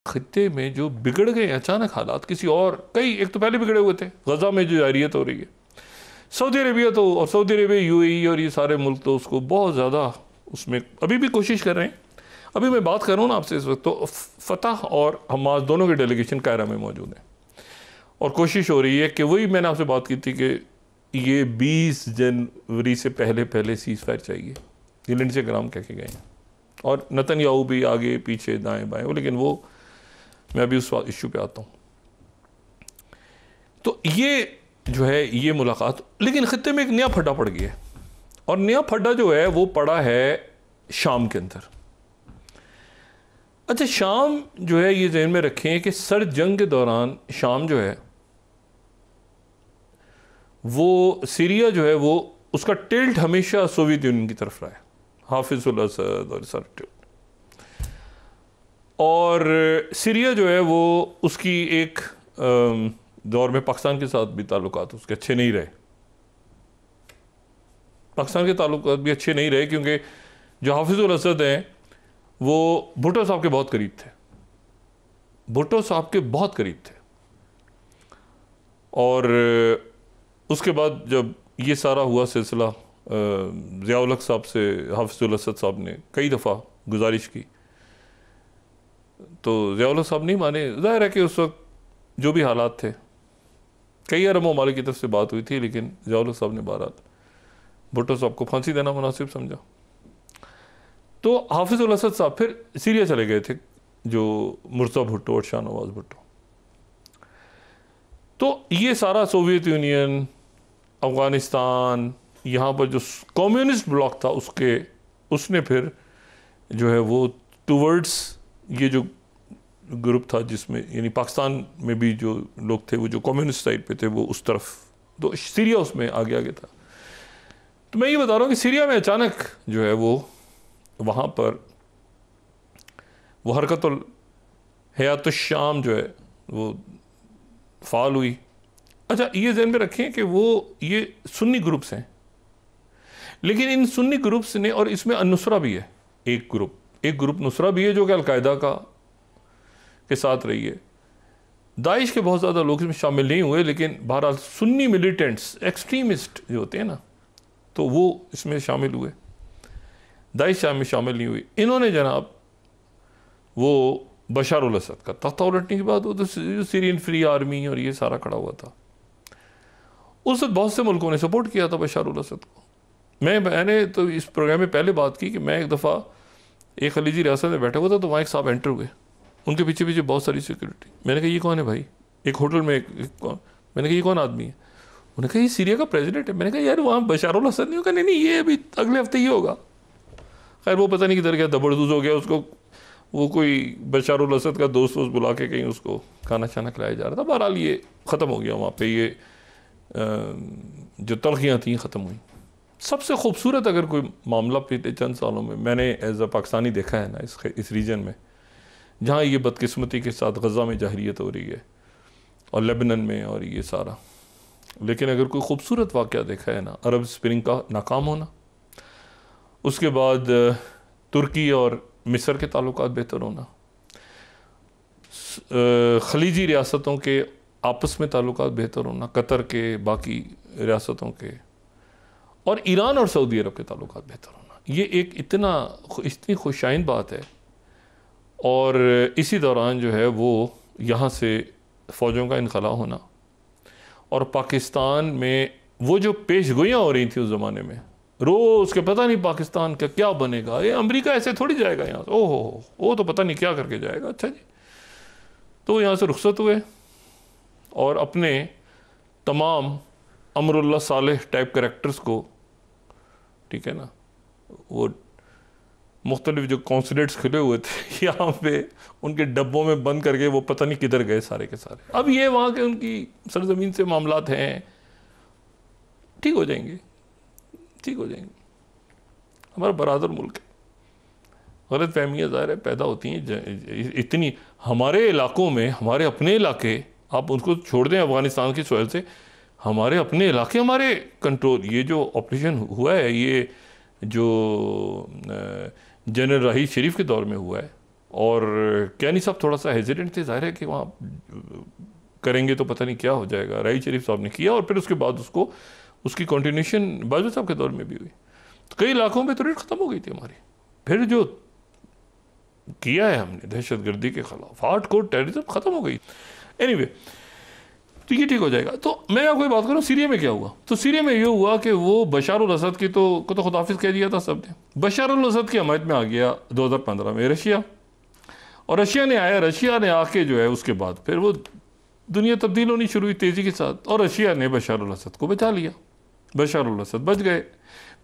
खत्ते में जो बिगड़ गए अचानक हालात किसी और कई एक तो पहले बिगड़े हुए थे, गजा में जो जारियत हो रही है, सऊदी अरेबिया तो और सऊदी अरेबिया यूएई और ये सारे मुल्क तो उसको बहुत ज़्यादा उसमें अभी भी कोशिश कर रहे हैं। अभी मैं बात कर रहा हूँ ना आपसे इस वक्त, तो फतह और हमास दोनों के डेलीगेशन कायरा में मौजूद हैं और कोशिश हो रही है कि वही मैंने आपसे बात की थी कि ये 20 जनवरी से पहले पहले सीज़ फायर चाहिए, ये लिंडसे ग्राम कह के गए हैं और नेतन्याहू भी आगे पीछे दाएं बाएं वो, लेकिन वो मैं अभी उस इशू पे आता हूँ। तो ये जो है ये मुलाकात, लेकिन खत्ते में एक नया फड्डा पड़ गया है और नया फड्डा जो है वो पड़ा है शाम के अंदर। अच्छा, शाम जो है ये ज़हन में रखें कि सर जंग के दौरान शाम जो है वो सीरिया जो है वो उसका टिल्ट हमेशा सोवियत यूनियन की तरफ रहा है, हाफिजुल असद और सर टिल्ट। और सीरिया जो है वो उसकी एक दौर में पाकिस्तान के साथ भी ताल्लुकात उसके अच्छे नहीं रहे, पाकिस्तान के ताल्लुकात भी अच्छे नहीं रहे क्योंकि जो हाफिजुल असद हैं वो भुट्टो साहब के बहुत करीब थे, भुट्टो साहब के बहुत करीब थे। और उसके बाद जब ये सारा हुआ सिलसिला, ज़िया-उल हक साहब से हाफिजुल असद साहब ने कई दफ़ा गुजारिश की तो ज़िया-उल हक साहब नहीं माने। ज़ाहिर है कि उस वक्त जो भी हालात थे, कई अरब ममालिक की तरफ से बात हुई थी, लेकिन ज़िया-उल हक साहब ने बहरहाल भुट्टो साहब को फांसी देना मुनासिब समझा। तो हाफिजुल असद साहब फिर सीरिया चले गए थे, जो मुर्तज़ा भुट्टो और शाहनवाज भुट्टो। तो ये सारा सोवियत यूनियन, अफ़गानिस्तान, यहाँ पर जो कम्युनिस्ट ब्लॉक था उसने फिर जो है वो टूवर्ड्स ये जो ग्रुप था जिसमें यानी पाकिस्तान में भी जो लोग थे वो जो कम्युनिस्ट साइड पे थे वो उस तरफ, तो सीरिया उसमें आगे आगे था। तो मैं ये बता रहा हूँ कि सीरिया में अचानक जो है वो वहाँ पर वो हरकतुल हयातुश शाम जो है वो फाल हुई। अच्छा, ये ज़हन में रखें कि वो ये सुन्नी ग्रुप्स हैं, लेकिन इन सुन्नी ग्रुप्स ने, और इसमें नुसरा भी है, एक ग्रुप नुसरा भी है जो कि अलकायदा के साथ रही है। दाइश के बहुत ज़्यादा लोग इसमें शामिल नहीं हुए, लेकिन बहरहाल सुन्नी मिलिटेंट्स एक्सट्रीमिस्ट जो होते हैं ना, तो वो इसमें शामिल हुए, दाइश में शामिल नहीं हुई। इन्होंने जनाब वो बशार उल असद का तख्ता उलटने के बाद वो तो सीरियन फ्री आर्मी और ये सारा खड़ा हुआ था, उस वक्त बहुत से मुल्कों ने सपोर्ट किया था बशार उल असद को। मैंने तो इस प्रोग्राम में पहले बात की कि मैं एक दफ़ा एक खलीजी रियासत में बैठा हुआ था, तो वहाँ एक साहब एंटर हुए, उनके पीछे पीछे बहुत सारी सिक्योरिटी। मैंने कहा ये कौन है भाई, एक होटल में मैंने कहा ये कौन आदमी है, उन्होंने कहा ये सीरिया का प्रेसिडेंट है। मैंने कहा यार वहाँ बशार उल असद नहीं होगा, नहीं ये अभी अगले हफ्ते ही होगा। खैर वो पता नहीं किधर गया, दबड़दूज हो गया, उसको वो कोई बशार उल असद का दोस्त बुला के कहीं उसको खाना छाना खिलाया जा रहा था। बहरहाल ये ख़त्म हो गया वहाँ पे, ये जो तलखियाँ थी ख़त्म हुई। सबसे खूबसूरत अगर कोई मामला पिछले चंद सालों में मैंने एज अ पाकिस्तानी देखा है ना इस रीजन में, जहाँ ये बदकिस्मती के साथ गज़ा में जाहिरियत हो रही है और लेबनन में और ये सारा, लेकिन अगर कोई खूबसूरत वाक़या देखा है ना, अरब स्प्रिंग का नाकाम होना, उसके बाद तुर्की और मिस्र के ताल्लुकात बेहतर होना, खलीजी रियासतों के आपस में ताल्लुकात बेहतर होना, कतर के, बाकी रियासतों के, और ईरान और सऊदी अरब के ताल्लुकात बेहतर होना, ये एक इतनी खुशाइन बात है। और इसी दौरान जो है वो यहाँ से फ़ौजों का इनखला होना, और पाकिस्तान में वो जो पेशगोइयाँ हो रही थी उस ज़माने में, रोज़ के पता नहीं पाकिस्तान का क्या बनेगा, ये अमेरिका ऐसे थोड़ी जाएगा यहाँ से, ओहो वो तो पता नहीं क्या करके जाएगा। अच्छा जी, तो यहाँ से रुखसत हुए और अपने तमाम अमरुल्लाह सालेह टाइप कैरेक्टर्स को, ठीक है ना, वो मुख्तलिफ जो कॉन्सुलेट्स खुले हुए थे यहाँ पे, उनके डब्बों में बंद करके वो पता नहीं किधर गए सारे के सारे। अब ये वहाँ के उनकी सरजमीन से मामलात हैं, ठीक हो जाएंगे, ठीक हो जाएंगे। हमारा बरादर मुल्क है, गलत फहमियाँ ज़ाहिर है पैदा होती हैं इतनी हमारे इलाकों में, हमारे अपने इलाके, आप उनको छोड़ दें अफ़गानिस्तान की सोयल से, हमारे अपने इलाके हमारे कंट्रोल। ये जो ऑपरेशन हुआ है, ये जो जनरल राही शरीफ के दौर में हुआ है, और कैनी साहब थोड़ा सा हेजिडेंट थे, जाहिर है कि वहाँ करेंगे तो पता नहीं क्या हो जाएगा। राई शरीफ साहब ने किया और फिर उसके बाद उसकी कंटिन्यूशन बाजवा साहब के दौर में भी हुई। तो कई इलाकों में तो रेट ख़त्म हो गई थी हमारी। फिर जो किया है हमने दहशतगर्दी के खिलाफ, हार्ड कोर टेररिज्म ख़त्म हो गई। एनीवे, तो ये ठीक हो जाएगा। तो मैं आपको बात करूँ सीरिया में क्या हुआ। तो सीरिया में ये हुआ कि वो बशार अल असद को तो खुदाफिज कह दिया था सब ने। बशार अल असद की हमायत में आ गया 2015 में रशिया, और रशिया ने आके जो है उसके बाद फिर वो दुनिया तब्दील होनी शुरू हुई तेज़ी के साथ, और रशिया ने बशार अल असद को बचा लिया। बशार अल असद बच गए।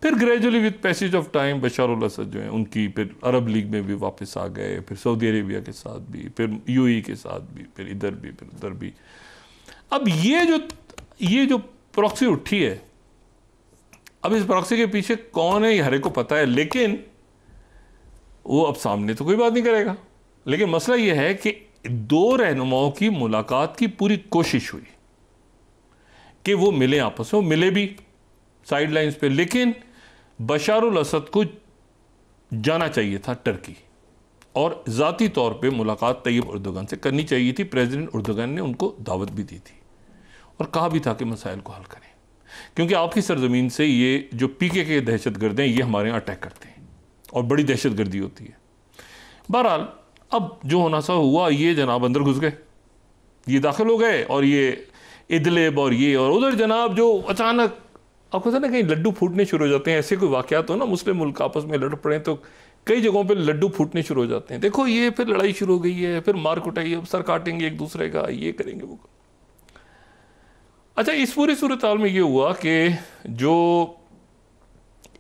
फिर gradually with passage of time Bashar al Assad जो है उनकी फिर अरब लीग में भी वापस आ गए, फिर सऊदी अरेबिया के साथ भी, फिर यूएई के साथ भी, फिर इधर भी, फिर उधर भी। अब ये जो प्रॉक्सी उठी है, अब इस प्रॉक्सी के पीछे कौन है ये हर एक को पता है, लेकिन वो अब सामने तो कोई बात नहीं करेगा। लेकिन मसला ये है कि दो रहनुमाओं की मुलाकात की पूरी कोशिश हुई कि वो मिले आपस में, मिले भी साइड लाइन्स पे, लेकिन बशार अल असद को जाना चाहिए था टर्की, और ज़ाती तौर पे मुलाकात तैयब उर्दुगान से करनी चाहिए थी। प्रेसिडेंट उर्दुगान ने उनको दावत भी दी थी और कहा भी था कि मसाइल को हल करें, क्योंकि आपकी सरजमीन से ये जो पीके के दहशतगर्द हैं ये हमारे यहाँ अटैक करते हैं और बड़ी दहशतगर्दी होती है। बहरहाल अब जो होना सा हुआ, ये जनाब अंदर घुस गए, ये दाखिल हो गए, और ये इदलिब और ये और उधर जनाब जो अचानक आपको पता ना कहीं लड्डू फूटने शुरू हो जाते हैं। ऐसे कोई वाक़यात हो ना, मुस्लिम मुल्क आपस में लड़ पड़े तो कई जगहों पे लड्डू फूटने शुरू हो जाते हैं। देखो ये फिर लड़ाई शुरू हो गई है, फिर मार कुटाई, अब सर काटेंगे एक दूसरे का, ये करेंगे वो। अच्छा, इस पूरी सूरत हाल में ये हुआ कि जो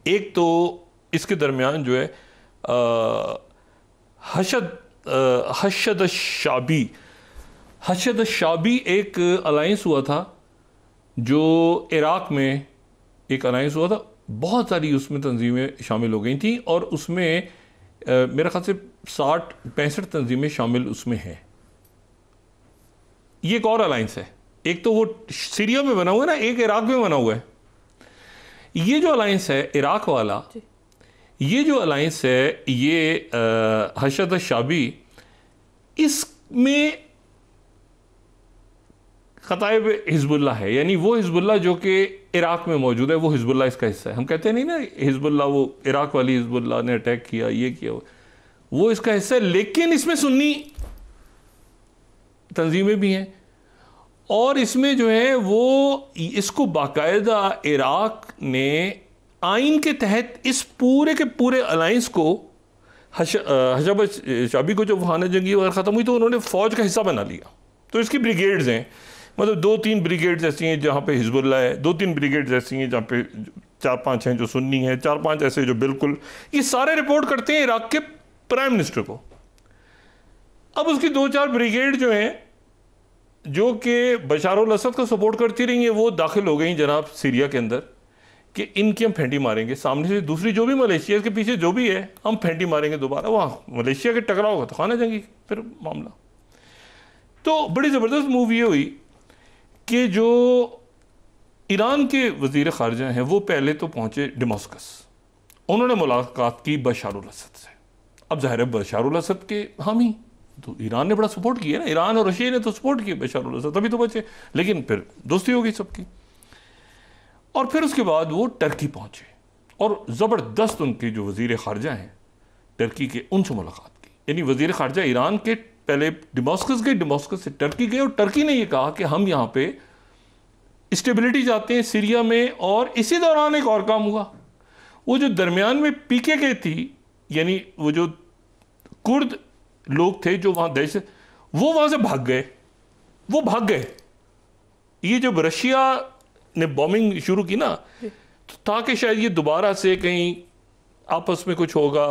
एक तो इसके दरमियान जो है हशद शाबी एक अलायंस हुआ था, जो इराक में एक अलायंस हुआ था। बहुत सारी उसमें तंजीमें शामिल हो गई थी, और उसमें मेरा ख्याल से 60-65 तंजीमें शामिल उसमें हैं। ये एक और अलायंस है, एक तो वो सीरिया में बना हुआ है ना, एक इराक में बना हुआ है। ये जो अलायंस है इराक वाला, ये जो अलायंस है ये हशद शाबी, इसमें खताइब हिजबुल्लाह है, यानी वो हिजबुल्लाह जो कि इराक में मौजूद है, वो हिजबुल्लाह इसका हिस्सा है। हम कहते नहीं ना हिजबुल्लाह, वो इराक वाली हिजबुल्लाह ने अटैक किया, ये किया, वो इसका हिस्सा है। लेकिन इसमें सुन्नी तंजीमें भी हैं, और इसमें जो है वो इसको बाकायदा इराक ने आइन के तहत इस पूरे के पूरे अलायंस को, हशद शाबी को जब वहाना जंगी वगैरह ख़त्म हुई तो उन्होंने फ़ौज का हिस्सा बना लिया। तो इसकी ब्रिगेड्स हैं, मतलब 2-3 ब्रिगेड्स ऐसी हैं जहाँ पे हिजबुल्लाह है, 2-3 ब्रिगेड्स ऐसी हैं जहाँ पे 4-5 हैं जो सुन्नी हैं, 4-5 ऐसे जो बिल्कुल, ये सारे रिपोर्ट करते हैं इराक के प्राइम मिनिस्टर को। अब उसकी 2-4 ब्रिगेड जो हैं जो कि बशार अल असद को सपोर्ट करती रही हैं, वो दाखिल हो गई जनाब सीरिया के अंदर कि इनकी हम फेंटी मारेंगे, सामने से दूसरी जो भी मलेशिया के पीछे जो भी है हम फेंटी मारेंगे दोबारा। वहाँ मलेशिया के टकराव होगा तो खाना जंगी फिर मामला। तो बड़ी ज़बरदस्त मूव ये हुई कि जो ईरान के वज़ीर ख़ारिजा हैं वो पहले तो पहुँचे दमास्कस, उन्होंने मुलाकात की बशार अल असद से। अब ज़ाहिर है बशार अल असद के हामी, तो ईरान ने बड़ा सपोर्ट किया ना, ईरान और रशिया ने तो सपोर्ट किया बशार अल असद, तभी तो बचे। लेकिन फिर दोस्ती हो गई सबकी, और फिर उसके बाद वो टर्की पहुँचे, और ज़बरदस्त उनके जो वज़ीर ख़ारिजा हैं टर्की के, उनसे मुलाकात की। यानी वज़ीर ख़ारिजा ईरान के पहले दमास्कस गए, दमास्कस से टर्की गए, और टर्की ने ये कहा कि हम यहाँ पे स्टेबिलिटी चाहते हैं सीरिया में। और इसी दौरान एक और काम हुआ, वो जो दरमियान में पीकेके थी, यानी वो जो कुर्द लोग थे जो वहाँ दहशत, वो वहाँ से भाग गए, वो भाग गए। ये जब रशिया ने बॉम्बिंग शुरू की ना, तो ताकि शायद ये दोबारा से कहीं आपस में कुछ होगा,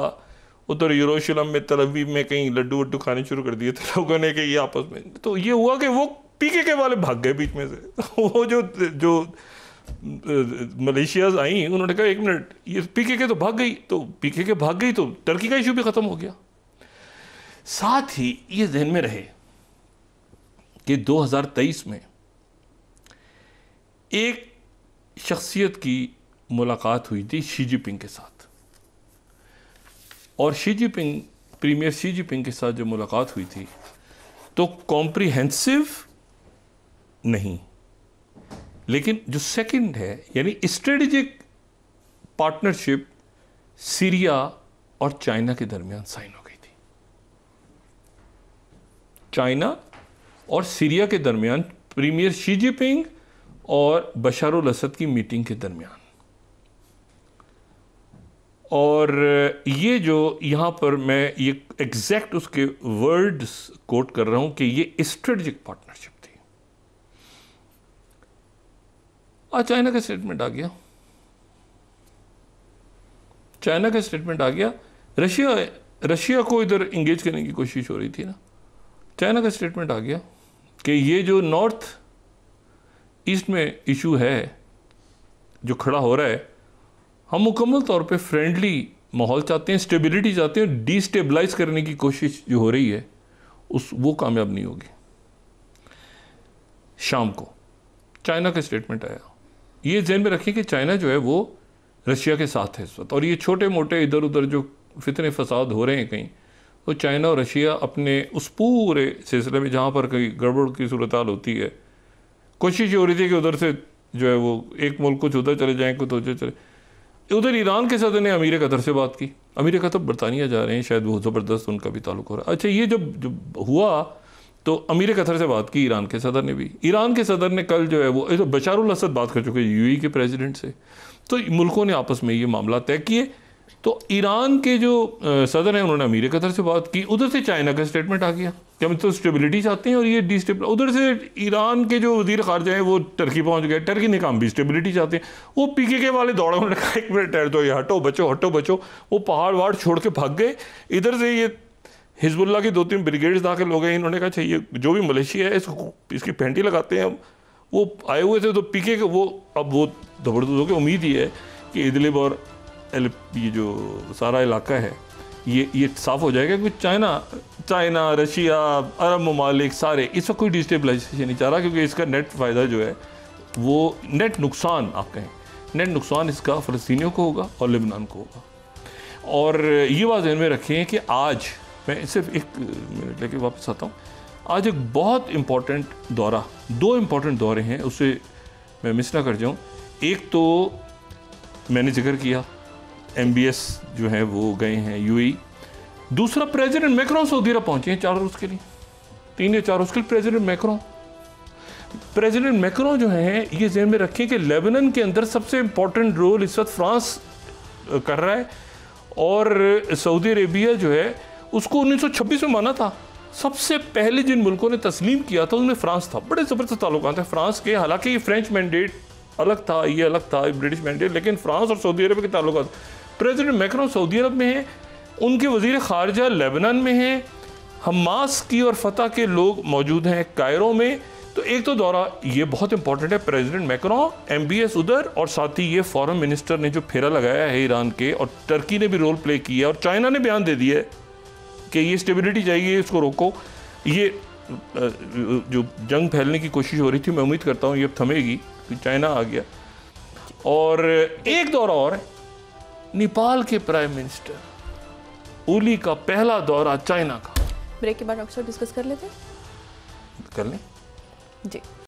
उधर यरूशलेम में, तल अवीव में कहीं लड्डू वड्डू खाने शुरू कर दिए थे लोगों ने कि ये आपस में। तो ये हुआ कि वो पीकेके वाले भाग गए बीच में से। वो जो मलेशियाज आई, उन्होंने कहा 1 मिनट, ये पीकेके तो भाग गई, तो पीकेके भाग गई तो टर्की का इशू भी ख़त्म हो गया। साथ ही ये ध्यान में रहे कि 2023 में एक शख्सियत की मुलाकात हुई थी शी जिनपिंग के साथ, और Xi Jinping premier Xi Jinping के साथ जब मुलाकात हुई थी तो कॉम्प्रिहेंसिव नहीं, लेकिन जो सेकंड है यानी स्ट्रेटेजिक पार्टनरशिप सीरिया और चाइना के दरमियान साइन हो गई थी। चाइना और सीरिया के दरमियान प्रीमियर शी जिनपिंग और बशर अल असद की मीटिंग के दरमियान। और ये जो यहाँ पर मैं ये एग्जैक्ट उसके वर्ड्स कोट कर रहा हूं कि ये स्ट्रेटेजिक पार्टनरशिप थी। आज चाइना का स्टेटमेंट आ गया, चाइना का स्टेटमेंट आ गया। रशिया को इधर इंगेज करने की कोशिश हो रही थी ना, चाइना का स्टेटमेंट आ गया कि ये जो नॉर्थ ईस्ट में इशू है जो खड़ा हो रहा है, हम मुकम्मल तौर पे फ्रेंडली माहौल चाहते हैं, स्टेबिलिटी चाहते हैं, डिस्टेबलाइज करने की कोशिश जो हो रही है वो कामयाब नहीं होगी। शाम को चाइना का स्टेटमेंट आया। ये ध्यान में रखें कि चाइना जो है वो रशिया के साथ है इस वक्त, और ये छोटे मोटे इधर उधर जो फितने फसाद हो रहे हैं कहीं, तो चाइना और रशिया अपने उस पूरे सिलसिले में जहाँ पर कहीं गड़बड़ की सूरत हाल होती है, कोशिश ये हो रही थी कि उधर से जो है वो एक मुल्क कुछ उधर चले जाएँ, कुछ उधर चले। उधर ईरान के सदर ने अमीर कतर से बात की, अमीर कतर बरतानिया जा रहे हैं, शायद बहुत ज़बरदस्त उनका भी ताल्लुक हो रहा है। अच्छा, ये जब हुआ तो अमीर कतर से बात की ईरान के सदर ने भी। ईरान के सदर ने कल जो है वो तो बशर अल असद बात कर चुके यूएई के प्रेसिडेंट से, तो मुल्कों ने आपस में ये मामला तय किए। तो ईरान के जो सदर हैं उन्होंने अमीर कतर से बात की, उधर से चाइना का स्टेटमेंट आ गया कि हम तो स्टेबिलिटी चाहते हैं और ये डिस्टेबल। उधर से ईरान के जो वजीर खारजा हैं वो टर्की पहुंच गए, टर्की ने कहा हम भी स्टेबिलिटी चाहते हैं। वो पीकेके वाले दौड़े, उन्होंने कहा एक मिनट ठहर दो, ये हटो बचो, वो पहाड़ वहाड़ छोड़ के भाग गए। इधर से ये हिजबुल्लाह की 2-3 ब्रिगेड्स दाखिल हो गए। इन्होंने कहा अच्छा ये जो भी मलेशिया है इसकी पेंटी लगाते हैं। वो आए हुए थे तो पीके वो अब वो जबरदस्त हो गए। उम्मीद ये है कि इदलिब और ये जो सारा इलाका है ये साफ़ हो जाएगा, क्योंकि चाइना रशिया अरब ममालिक सारे इस वक्त कोई डिस्टेबलाइजेशन नहीं चाह रहा, क्योंकि इसका नेट फ़ायदा जो है वो नेट नुकसान, आप कहें नेट नुकसान इसका फ़लस्तीनियों को होगा और लेबनान को होगा। और ये बात ध्यान में रखें कि आज मैं सिर्फ एक मिनट लेके वापस आता हूँ। आज एक बहुत इम्पॉर्टेंट दौरा, 2 इम्पॉर्टेंट दौरे हैं, उसे मैं मिस ना कर जाऊँ। एक तो मैंने जिक्र किया MBS जो है वो गए हैं UAE। दूसरा प्रेसिडेंट मैक्रोन सऊदी अरब पहुँचे हैं 4 रोज़ के लिए, 3 या 4 रोज़ के लिए। प्रेसिडेंट मैक्रोन जो है ये ध्यान में रखें कि लेबनान के अंदर सबसे इम्पॉर्टेंट रोल इस वक्त फ्रांस कर रहा है, और सऊदी अरेबिया जो है उसको 1926 में माना था। सबसे पहले जिन मुल्कों ने तस्लीम किया था उनमें फ्रांस था। बड़े ज़बरदस्त ताल्लुकात हैं फ्रांस के, हालांकि ये फ्रेंच मैंडेट अलग था, ये अलग था ब्रिटिश मैंडेट, लेकिन फ्रांस और सऊदी अरब के ताल्लुकात। प्रेसिडेंट मैक्रोन सऊदी अरब में हैं, उनके वज़ीर ख़ारजा लेबनान में हैं, हमास की और फतह के लोग मौजूद हैं कायरो में। तो एक तो दौरा ये बहुत इंपॉर्टेंट है, प्रेसिडेंट मैक्रोन, MBS उधर, और साथ ही ये फॉरेन मिनिस्टर ने जो फेरा लगाया है ईरान के, और टर्की ने भी रोल प्ले किया, और चाइना ने बयान दे दिया है कि ये स्टेबिलिटी चाहिए, इसको रोको। ये जो जंग फैलने की कोशिश हो रही थी, मैं उम्मीद करता हूँ ये अब थमेगी, कि चाइना आ गया। और एक दौरा और है, नेपाल के प्राइम मिनिस्टर ओली का पहला दौरा चाइना का। ब्रेक के बाद डॉक्टर साहब डिस्कस कर लेते हैं, कर लें जी।